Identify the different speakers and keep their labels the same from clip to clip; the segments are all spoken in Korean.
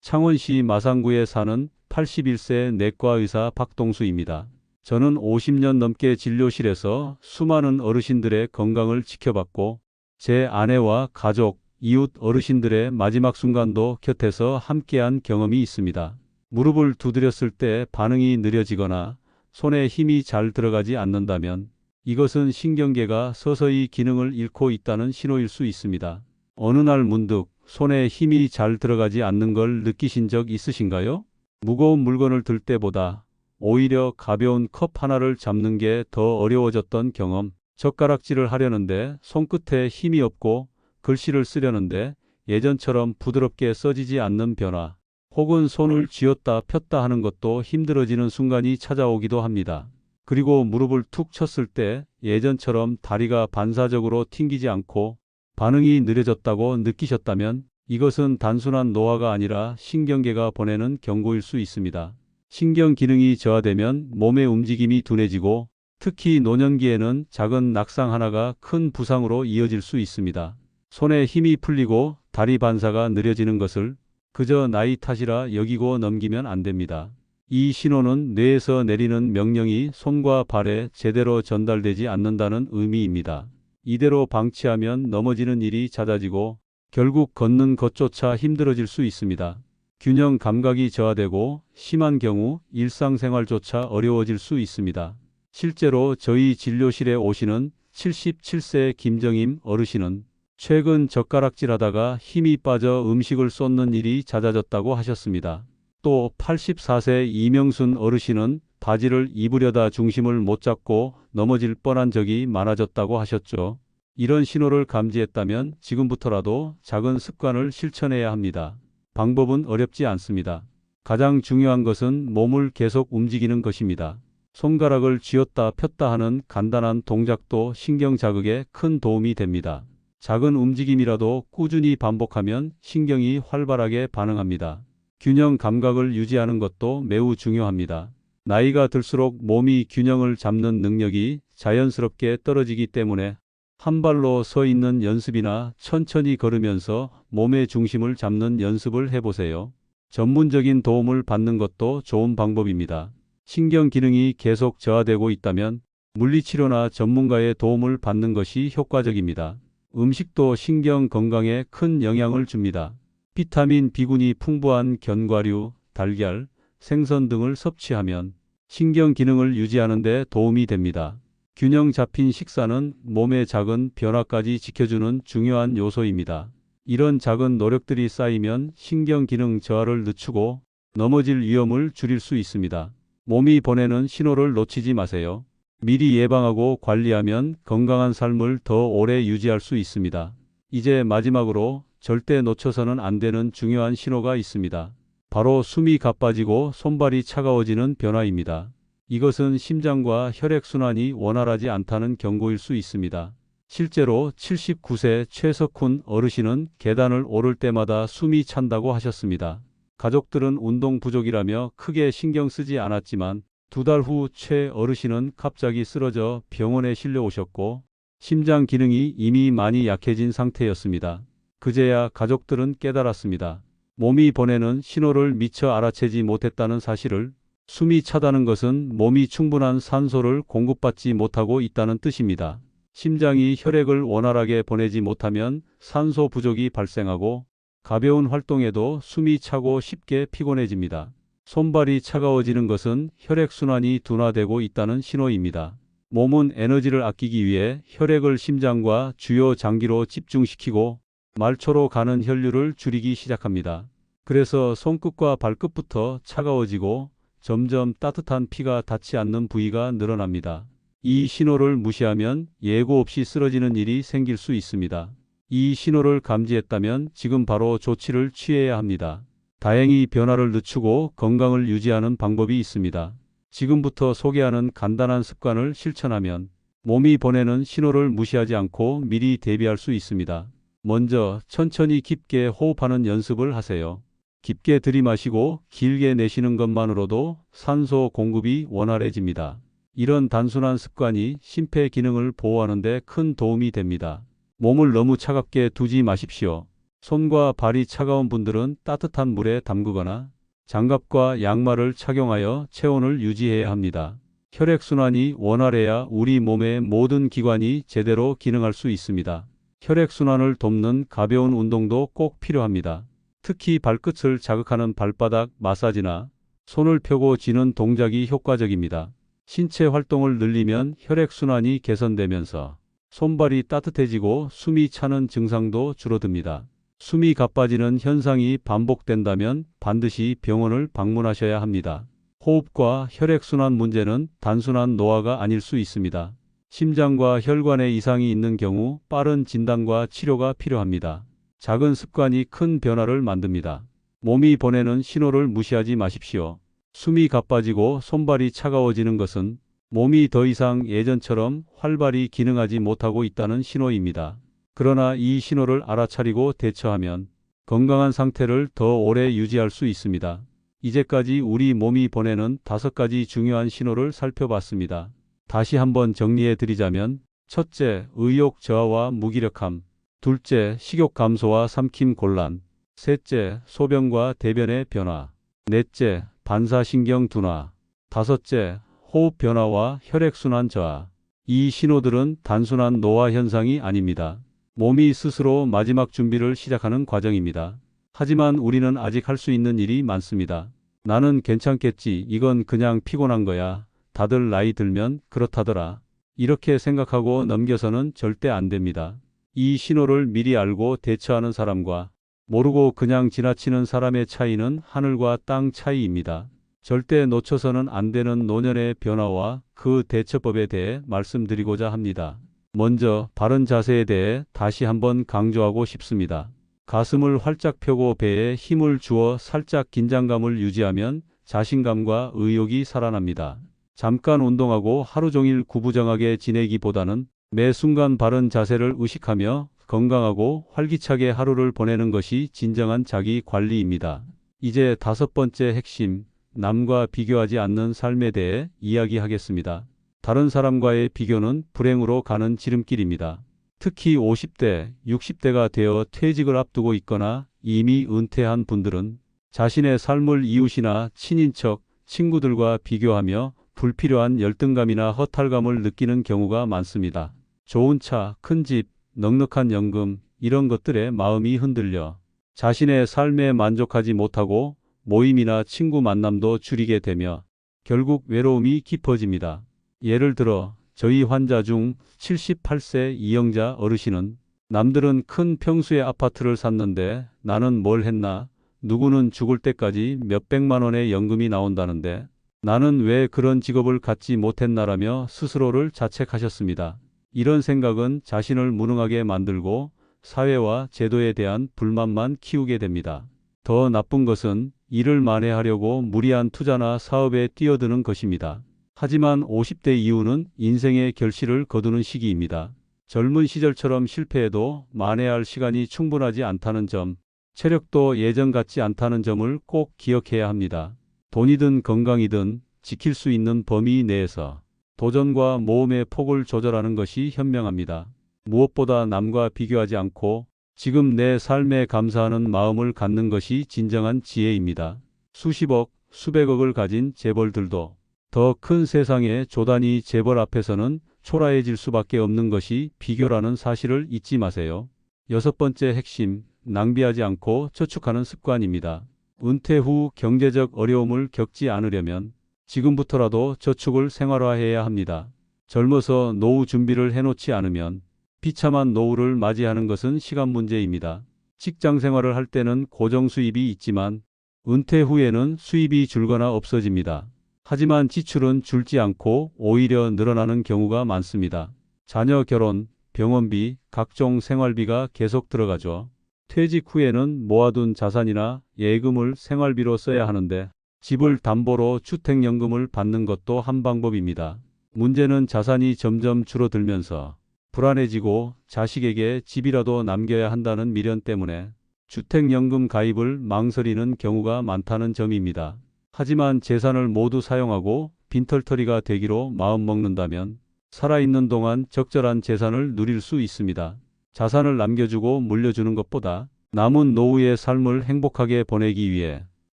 Speaker 1: 창원시 마산구에 사는 81세 내과 의사 박동수입니다. 저는 50년 넘게 진료실에서 수많은 어르신들의 건강을 지켜봤고 제 아내와 가족, 이웃 어르신들의 마지막 순간도 곁에서 함께한 경험이 있습니다. 무릎을 두드렸을 때 반응이 느려지거나 손에 힘이 잘 들어가지 않는다면 이것은 신경계가 서서히 기능을 잃고 있다는 신호일 수 있습니다. 어느 날 문득 손에 힘이 잘 들어가지 않는 걸 느끼신 적 있으신가요? 무거운 물건을 들 때보다 오히려 가벼운 컵 하나를 잡는 게 더 어려워졌던 경험, 젓가락질을 하려는데 손끝에 힘이 없고 글씨를 쓰려는데 예전처럼 부드럽게 써지지 않는 변화, 혹은 손을 쥐었다 폈다 하는 것도 힘들어지는 순간이 찾아오기도 합니다. 그리고 무릎을 툭 쳤을 때 예전처럼 다리가 반사적으로 튕기지 않고 반응이 느려졌다고 느끼셨다면 이것은 단순한 노화가 아니라 신경계가 보내는 경고일 수 있습니다. 신경 기능이 저하되면 몸의 움직임이 둔해지고 특히 노년기에는 작은 낙상 하나가 큰 부상으로 이어질 수 있습니다. 손에 힘이 풀리고 다리 반사가 느려지는 것을 그저 나이 탓이라 여기고 넘기면 안 됩니다. 이 신호는 뇌에서 내리는 명령이 손과 발에 제대로 전달되지 않는다는 의미입니다. 이대로 방치하면 넘어지는 일이 잦아지고 결국 걷는 것조차 힘들어질 수 있습니다. 균형 감각이 저하되고 심한 경우 일상생활조차 어려워질 수 있습니다. 실제로 저희 진료실에 오시는 77세 김정임 어르신은 최근 젓가락질하다가 힘이 빠져 음식을 쏟는 일이 잦아졌다고 하셨습니다. 또 84세 이명순 어르신은 바지를 입으려다 중심을 못 잡고 넘어질 뻔한 적이 많아졌다고 하셨죠. 이런 신호를 감지했다면 지금부터라도 작은 습관을 실천해야 합니다. 방법은 어렵지 않습니다. 가장 중요한 것은 몸을 계속 움직이는 것입니다. 손가락을 쥐었다 폈다 하는 간단한 동작도 신경 자극에 큰 도움이 됩니다. 작은 움직임이라도 꾸준히 반복하면 신경이 활발하게 반응합니다. 균형 감각을 유지하는 것도 매우 중요합니다. 나이가 들수록 몸이 균형을 잡는 능력이 자연스럽게 떨어지기 때문에 한 발로 서 있는 연습이나 천천히 걸으면서 몸의 중심을 잡는 연습을 해보세요. 전문적인 도움을 받는 것도 좋은 방법입니다. 신경 기능이 계속 저하되고 있다면 물리치료나 전문가의 도움을 받는 것이 효과적입니다. 음식도 신경 건강에 큰 영향을 줍니다. 비타민, B군이 풍부한 견과류, 달걀, 생선 등을 섭취하면 신경 기능을 유지하는 데 도움이 됩니다. 균형 잡힌 식사는 몸의 작은 변화까지 지켜주는 중요한 요소입니다. 이런 작은 노력들이 쌓이면 신경 기능 저하를 늦추고 넘어질 위험을 줄일 수 있습니다. 몸이 보내는 신호를 놓치지 마세요. 미리 예방하고 관리하면 건강한 삶을 더 오래 유지할 수 있습니다. 이제 마지막으로 절대 놓쳐서는 안 되는 중요한 신호가 있습니다. 바로 숨이 가빠지고 손발이 차가워지는 변화입니다. 이것은 심장과 혈액순환이 원활하지 않다는 경고일 수 있습니다. 실제로 79세 최석훈 어르신은 계단을 오를 때마다 숨이 찬다고 하셨습니다. 가족들은 운동 부족이라며 크게 신경 쓰지 않았지만 2달 후 최 어르신은 갑자기 쓰러져 병원에 실려오셨고 심장 기능이 이미 많이 약해진 상태였습니다. 그제야 가족들은 깨달았습니다. 몸이 보내는 신호를 미처 알아채지 못했다는 사실을. 숨이 차다는 것은 몸이 충분한 산소를 공급받지 못하고 있다는 뜻입니다. 심장이 혈액을 원활하게 보내지 못하면 산소 부족이 발생하고 가벼운 활동에도 숨이 차고 쉽게 피곤해집니다. 손발이 차가워지는 것은 혈액순환이 둔화되고 있다는 신호입니다. 몸은 에너지를 아끼기 위해 혈액을 심장과 주요 장기로 집중시키고 말초로 가는 혈류를 줄이기 시작합니다. 그래서 손끝과 발끝부터 차가워지고 점점 따뜻한 피가 닿지 않는 부위가 늘어납니다. 이 신호를 무시하면 예고 없이 쓰러지는 일이 생길 수 있습니다. 이 신호를 감지했다면 지금 바로 조치를 취해야 합니다. 다행히 변화를 늦추고 건강을 유지하는 방법이 있습니다. 지금부터 소개하는 간단한 습관을 실천하면 몸이 보내는 신호를 무시하지 않고 미리 대비할 수 있습니다. 먼저 천천히 깊게 호흡하는 연습을 하세요. 깊게 들이마시고 길게 내쉬는 것만으로도 산소 공급이 원활해집니다. 이런 단순한 습관이 심폐 기능을 보호하는 데 큰 도움이 됩니다. 몸을 너무 차갑게 두지 마십시오. 손과 발이 차가운 분들은 따뜻한 물에 담그거나 장갑과 양말을 착용하여 체온을 유지해야 합니다. 혈액순환이 원활해야 우리 몸의 모든 기관이 제대로 기능할 수 있습니다. 혈액순환을 돕는 가벼운 운동도 꼭 필요합니다. 특히 발끝을 자극하는 발바닥 마사지나 손을 펴고 쥐는 동작이 효과적입니다. 신체 활동을 늘리면 혈액순환이 개선되면서 손발이 따뜻해지고 숨이 차는 증상도 줄어듭니다. 숨이 가빠지는 현상이 반복된다면 반드시 병원을 방문하셔야 합니다. 호흡과 혈액순환 문제는 단순한 노화가 아닐 수 있습니다. 심장과 혈관에 이상이 있는 경우 빠른 진단과 치료가 필요합니다. 작은 습관이 큰 변화를 만듭니다. 몸이 보내는 신호를 무시하지 마십시오. 숨이 가빠지고 손발이 차가워지는 것은 몸이 더 이상 예전처럼 활발히 기능하지 못하고 있다는 신호입니다. 그러나 이 신호를 알아차리고 대처하면 건강한 상태를 더 오래 유지할 수 있습니다. 이제까지 우리 몸이 보내는 5가지 중요한 신호를 살펴봤습니다. 다시 한번 정리해 드리자면, 첫째, 의욕 저하와 무기력함. 둘째, 식욕 감소와 삼킴 곤란. 셋째, 소변과 대변의 변화. 넷째, 반사신경 둔화. 다섯째, 호흡 변화와 혈액순환 저하. 이 신호들은 단순한 노화 현상이 아닙니다. 몸이 스스로 마지막 준비를 시작하는 과정입니다. 하지만 우리는 아직 할 수 있는 일이 많습니다. 나는 괜찮겠지. 이건 그냥 피곤한 거야. 다들 나이 들면 그렇다더라. 이렇게 생각하고 넘겨서는 절대 안 됩니다. 이 신호를 미리 알고 대처하는 사람과 모르고 그냥 지나치는 사람의 차이는 하늘과 땅 차이입니다. 절대 놓쳐서는 안 되는 노년의 변화와 그 대처법에 대해 말씀드리고자 합니다. 먼저 바른 자세에 대해 다시 한번 강조하고 싶습니다. 가슴을 활짝 펴고 배에 힘을 주어 살짝 긴장감을 유지하면 자신감과 의욕이 살아납니다. 잠깐 운동하고 하루 종일 구부정하게 지내기보다는 매 순간 바른 자세를 의식하며 건강하고 활기차게 하루를 보내는 것이 진정한 자기 관리입니다. 이제 5번째 핵심, 남과 비교하지 않는 삶에 대해 이야기하겠습니다. 다른 사람과의 비교는 불행으로 가는 지름길입니다. 특히 50대, 60대가 되어 퇴직을 앞두고 있거나 이미 은퇴한 분들은 자신의 삶을 이웃이나 친인척, 친구들과 비교하며 불필요한 열등감이나 허탈감을 느끼는 경우가 많습니다. 좋은 차, 큰 집, 넉넉한 연금, 이런 것들에 마음이 흔들려 자신의 삶에 만족하지 못하고 모임이나 친구 만남도 줄이게 되며 결국 외로움이 깊어집니다. 예를 들어 저희 환자 중 78세 이영자 어르신은 남들은 큰 평수의 아파트를 샀는데 나는 뭘 했나? 누구는 죽을 때까지 몇백만 원의 연금이 나온다는데 나는 왜 그런 직업을 갖지 못했나라며 스스로를 자책하셨습니다. 이런 생각은 자신을 무능하게 만들고 사회와 제도에 대한 불만만 키우게 됩니다. 더 나쁜 것은 일을 만회하려고 무리한 투자나 사업에 뛰어드는 것입니다. 하지만 50대 이후는 인생의 결실을 거두는 시기입니다. 젊은 시절처럼 실패해도 만회할 시간이 충분하지 않다는 점, 체력도 예전 같지 않다는 점을 꼭 기억해야 합니다. 돈이든 건강이든 지킬 수 있는 범위 내에서 도전과 모험의 폭을 조절하는 것이 현명합니다. 무엇보다 남과 비교하지 않고 지금 내 삶에 감사하는 마음을 갖는 것이 진정한 지혜입니다. 수십억, 수백억을 가진 재벌들도 더 큰 세상의 조단위 재벌 앞에서는 초라해질 수밖에 없는 것이 비교라는 사실을 잊지 마세요. 6번째 핵심, 낭비하지 않고 저축하는 습관입니다. 은퇴 후 경제적 어려움을 겪지 않으려면 지금부터라도 저축을 생활화해야 합니다. 젊어서 노후 준비를 해놓지 않으면 비참한 노후를 맞이하는 것은 시간 문제입니다. 직장 생활을 할 때는 고정 수입이 있지만 은퇴 후에는 수입이 줄거나 없어집니다. 하지만 지출은 줄지 않고 오히려 늘어나는 경우가 많습니다. 자녀 결혼, 병원비, 각종 생활비가 계속 들어가죠. 퇴직 후에는 모아둔 자산이나 예금을 생활비로 써야 하는데 집을 담보로 주택연금을 받는 것도 한 방법입니다. 문제는 자산이 점점 줄어들면서 불안해지고 자식에게 집이라도 남겨야 한다는 미련 때문에 주택연금 가입을 망설이는 경우가 많다는 점입니다. 하지만 재산을 모두 사용하고 빈털터리가 되기로 마음먹는다면 살아있는 동안 적절한 재산을 누릴 수 있습니다. 자산을 남겨주고 물려주는 것보다 남은 노후의 삶을 행복하게 보내기 위해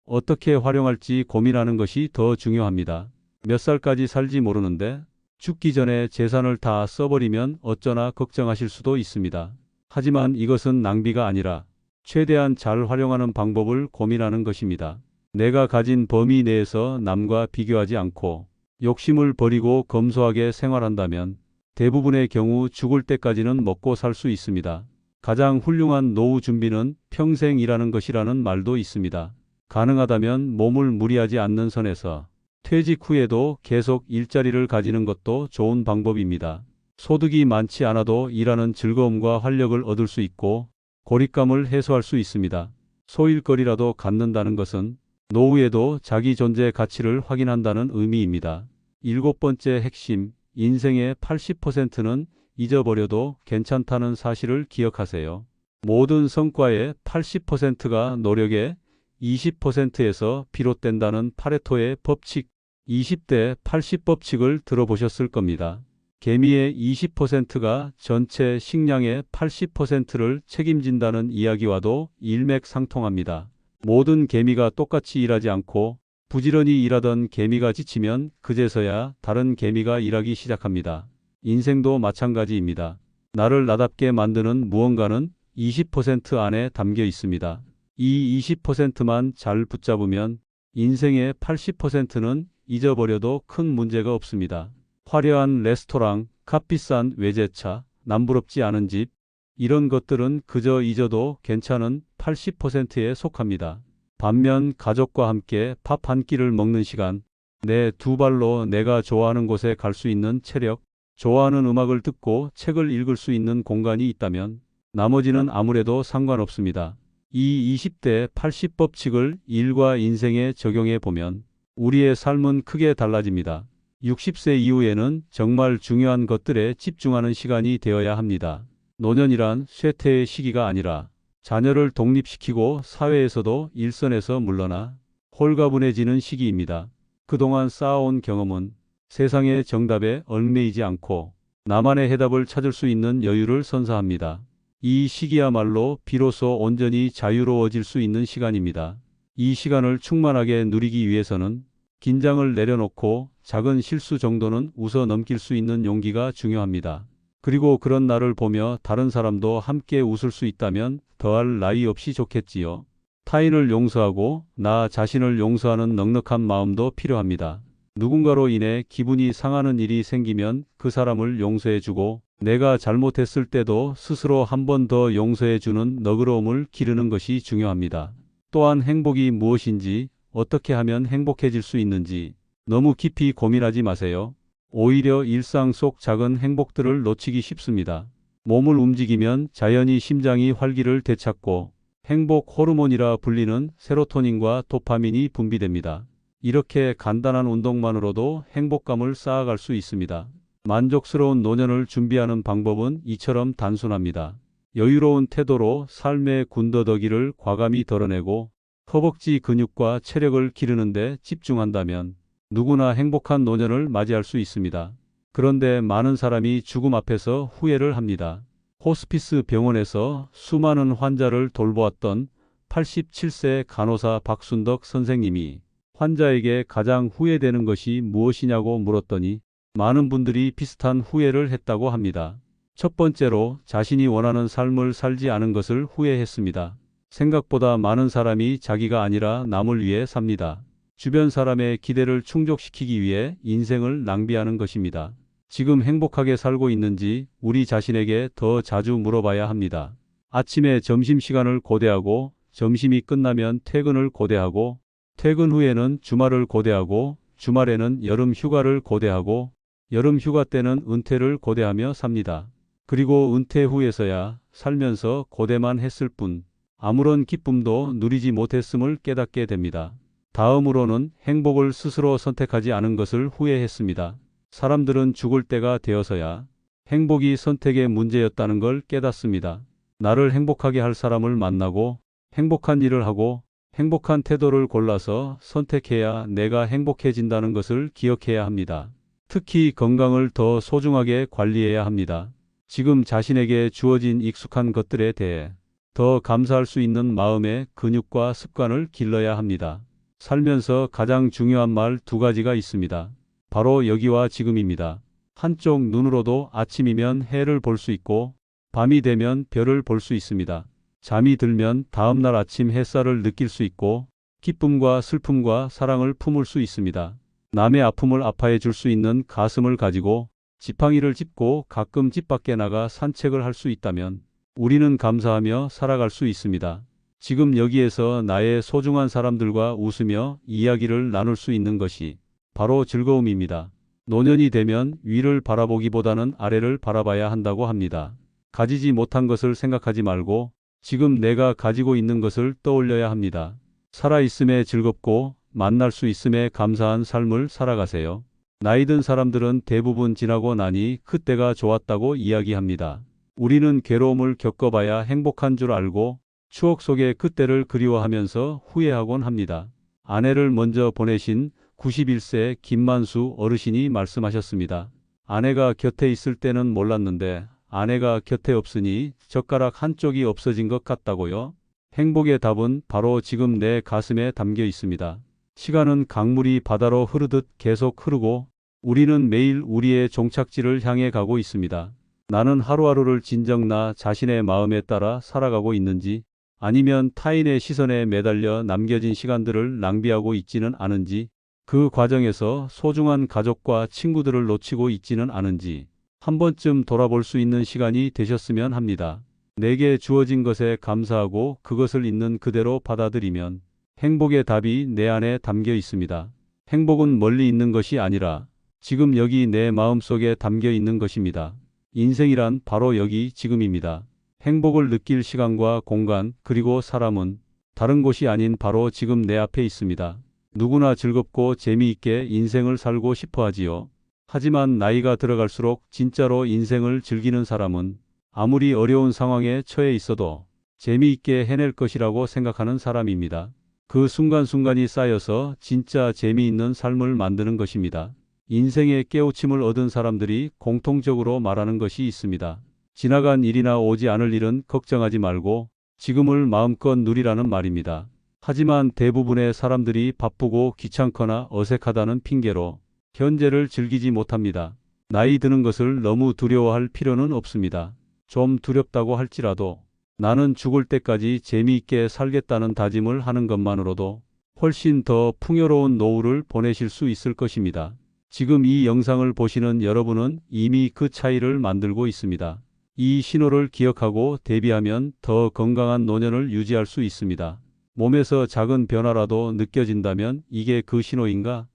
Speaker 1: 어떻게 활용할지 고민하는 것이 더 중요합니다. 몇 살까지 살지 모르는데 죽기 전에 재산을 다 써버리면 어쩌나 걱정하실 수도 있습니다. 하지만 이것은 낭비가 아니라 최대한 잘 활용하는 방법을 고민하는 것입니다. 내가 가진 범위 내에서 남과 비교하지 않고 욕심을 버리고 검소하게 생활한다면 대부분의 경우 죽을 때까지는 먹고 살 수 있습니다. 가장 훌륭한 노후 준비는 평생 일하는 것이라는 말도 있습니다. 가능하다면 몸을 무리하지 않는 선에서 퇴직 후에도 계속 일자리를 가지는 것도 좋은 방법입니다. 소득이 많지 않아도 일하는 즐거움과 활력을 얻을 수 있고 고립감을 해소할 수 있습니다. 소일거리라도 갖는다는 것은 노후에도 자기 존재 가치를 확인한다는 의미입니다. 일곱 번째 핵심, 인생의 80%는 잊어버려도 괜찮다는 사실을 기억하세요. 모든 성과의 80%가 노력의 20%에서 비롯된다는 파레토의 법칙, 20대 80 법칙을 들어보셨을 겁니다. 개미의 20%가 전체 식량의 80%를 책임진다는 이야기와도 일맥상통합니다. 모든 개미가 똑같이 일하지 않고 부지런히 일하던 개미가 지치면 그제서야 다른 개미가 일하기 시작합니다. 인생도 마찬가지입니다. 나를 나답게 만드는 무언가는 20% 안에 담겨 있습니다. 이 20%만 잘 붙잡으면 인생의 80%는 잊어버려도 큰 문제가 없습니다. 화려한 레스토랑, 값비싼 외제차, 남부럽지 않은 집, 이런 것들은 그저 잊어도 괜찮은 80%에 속합니다. 반면 가족과 함께 밥 한 끼를 먹는 시간, 내 두 발로 내가 좋아하는 곳에 갈 수 있는 체력, 좋아하는 음악을 듣고 책을 읽을 수 있는 공간이 있다면 나머지는 아무래도 상관없습니다. 이 20대 80 법칙을 일과 인생에 적용해 보면 우리의 삶은 크게 달라집니다. 60세 이후에는 정말 중요한 것들에 집중하는 시간이 되어야 합니다. 노년이란 쇠퇴의 시기가 아니라 자녀를 독립시키고 사회에서도 일선에서 물러나 홀가분해지는 시기입니다. 그동안 쌓아온 경험은 세상의 정답에 얽매이지 않고 나만의 해답을 찾을 수 있는 여유를 선사합니다. 이 시기야말로 비로소 온전히 자유로워질 수 있는 시간입니다. 이 시간을 충만하게 누리기 위해서는 긴장을 내려놓고 작은 실수 정도는 웃어 넘길 수 있는 용기가 중요합니다. 그리고 그런 나를 보며 다른 사람도 함께 웃을 수 있다면 더할 나위 없이 좋겠지요. 타인을 용서하고 나 자신을 용서하는 넉넉한 마음도 필요합니다. 누군가로 인해 기분이 상하는 일이 생기면 그 사람을 용서해주고 내가 잘못했을 때도 스스로 한 번 더 용서해주는 너그러움을 기르는 것이 중요합니다. 또한 행복이 무엇인지, 어떻게 하면 행복해질 수 있는지 너무 깊이 고민하지 마세요. 오히려 일상 속 작은 행복들을 놓치기 쉽습니다. 몸을 움직이면 자연히 심장이 활기를 되찾고 행복 호르몬이라 불리는 세로토닌과 도파민이 분비됩니다. 이렇게 간단한 운동만으로도 행복감을 쌓아갈 수 있습니다. 만족스러운 노년을 준비하는 방법은 이처럼 단순합니다. 여유로운 태도로 삶의 군더더기를 과감히 덜어내고 허벅지 근육과 체력을 기르는 데 집중한다면 누구나 행복한 노년을 맞이할 수 있습니다. 그런데 많은 사람이 죽음 앞에서 후회를 합니다. 호스피스 병원에서 수많은 환자를 돌보았던 87세 간호사 박순덕 선생님이 환자에게 가장 후회되는 것이 무엇이냐고 물었더니 많은 분들이 비슷한 후회를 했다고 합니다. 첫 번째로 자신이 원하는 삶을 살지 않은 것을 후회했습니다. 생각보다 많은 사람이 자기가 아니라 남을 위해 삽니다. 주변 사람의 기대를 충족시키기 위해 인생을 낭비하는 것입니다. 지금 행복하게 살고 있는지 우리 자신에게 더 자주 물어봐야 합니다. 아침에 점심시간을 고대하고 점심이 끝나면 퇴근을 고대하고 퇴근 후에는 주말을 고대하고 주말에는 여름 휴가를 고대하고 여름 휴가 때는 은퇴를 고대하며 삽니다. 그리고 은퇴 후에서야 살면서 고대만 했을 뿐 아무런 기쁨도 누리지 못했음을 깨닫게 됩니다. 다음으로는 행복을 스스로 선택하지 않은 것을 후회했습니다. 사람들은 죽을 때가 되어서야 행복이 선택의 문제였다는 걸 깨닫습니다. 나를 행복하게 할 사람을 만나고 행복한 일을 하고 행복한 태도를 골라서 선택해야 내가 행복해진다는 것을 기억해야 합니다. 특히 건강을 더 소중하게 관리해야 합니다. 지금 자신에게 주어진 익숙한 것들에 대해 더 감사할 수 있는 마음의 근육과 습관을 길러야 합니다. 살면서 가장 중요한 말 두 가지가 있습니다. 바로 여기와 지금입니다. 한쪽 눈으로도 아침이면 해를 볼 수 있고 밤이 되면 별을 볼 수 있습니다. 잠이 들면 다음날 아침 햇살을 느낄 수 있고 기쁨과 슬픔과 사랑을 품을 수 있습니다. 남의 아픔을 아파해 줄 수 있는 가슴을 가지고 지팡이를 짚고 가끔 집 밖에 나가 산책을 할 수 있다면 우리는 감사하며 살아갈 수 있습니다. 지금 여기에서 나의 소중한 사람들과 웃으며 이야기를 나눌 수 있는 것이 바로 즐거움입니다. 노년이 되면 위를 바라보기보다는 아래를 바라봐야 한다고 합니다. 가지지 못한 것을 생각하지 말고 지금 내가 가지고 있는 것을 떠올려야 합니다. 살아있음에 즐겁고 만날 수 있음에 감사한 삶을 살아가세요. 나이 든 사람들은 대부분 지나고 나니 그때가 좋았다고 이야기합니다. 우리는 괴로움을 겪어봐야 행복한 줄 알고 추억 속의 그때를 그리워하면서 후회하곤 합니다. 아내를 먼저 보내신 91세 김만수 어르신이 말씀하셨습니다. 아내가 곁에 있을 때는 몰랐는데 아내가 곁에 없으니 젓가락 한쪽이 없어진 것 같다고요? 행복의 답은 바로 지금 내 가슴에 담겨 있습니다. 시간은 강물이 바다로 흐르듯 계속 흐르고 우리는 매일 우리의 종착지를 향해 가고 있습니다. 나는 하루하루를 진정 나 자신의 마음에 따라 살아가고 있는지 아니면 타인의 시선에 매달려 남겨진 시간들을 낭비하고 있지는 않은지 그 과정에서 소중한 가족과 친구들을 놓치고 있지는 않은지 한 번쯤 돌아볼 수 있는 시간이 되셨으면 합니다. 내게 주어진 것에 감사하고 그것을 있는 그대로 받아들이면 행복의 답이 내 안에 담겨 있습니다. 행복은 멀리 있는 것이 아니라 지금 여기 내 마음속에 담겨 있는 것입니다. 인생이란 바로 여기 지금입니다. 행복을 느낄 시간과 공간 그리고 사람은 다른 곳이 아닌 바로 지금 내 앞에 있습니다. 누구나 즐겁고 재미있게 인생을 살고 싶어 하지요. 하지만 나이가 들어갈수록 진짜로 인생을 즐기는 사람은 아무리 어려운 상황에 처해 있어도 재미있게 해낼 것이라고 생각하는 사람입니다. 그 순간순간이 쌓여서 진짜 재미있는 삶을 만드는 것입니다. 인생의 깨우침을 얻은 사람들이 공통적으로 말하는 것이 있습니다. 지나간 일이나 오지 않을 일은 걱정하지 말고 지금을 마음껏 누리라는 말입니다. 하지만 대부분의 사람들이 바쁘고 귀찮거나 어색하다는 핑계로 현재를 즐기지 못합니다. 나이 드는 것을 너무 두려워할 필요는 없습니다. 좀 두렵다고 할지라도 나는 죽을 때까지 재미있게 살겠다는 다짐을 하는 것만으로도 훨씬 더 풍요로운 노후를 보내실 수 있을 것입니다. 지금 이 영상을 보시는 여러분은 이미 그 차이를 만들고 있습니다. 이 신호를 기억하고 대비하면 더 건강한 노년을 유지할 수 있습니다. 몸에서 작은 변화라도 느껴진다면 이게 그 신호인가?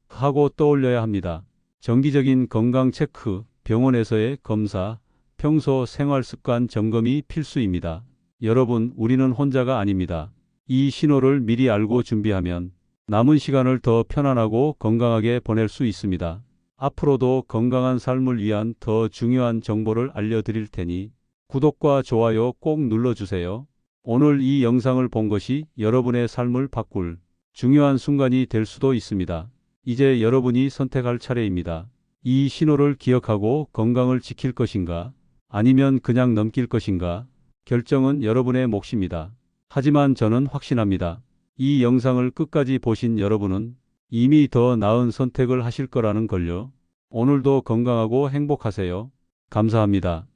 Speaker 1: 하고 떠올려야 합니다. 정기적인 건강 체크, 병원에서의 검사, 평소 생활 습관 점검이 필수입니다. 여러분, 우리는 혼자가 아닙니다. 이 신호를 미리 알고 준비하면 남은 시간을 더 편안하고 건강하게 보낼 수 있습니다. 앞으로도 건강한 삶을 위한 더 중요한 정보를 알려드릴 테니 구독과 좋아요 꼭 눌러주세요. 오늘 이 영상을 본 것이 여러분의 삶을 바꿀 중요한 순간이 될 수도 있습니다. 이제 여러분이 선택할 차례입니다. 이 신호를 기억하고 건강을 지킬 것인가? 아니면 그냥 넘길 것인가? 결정은 여러분의 몫입니다. 하지만 저는 확신합니다. 이 영상을 끝까지 보신 여러분은 이미 더 나은 선택을 하실 거라는 걸요. 오늘도 건강하고 행복하세요. 감사합니다.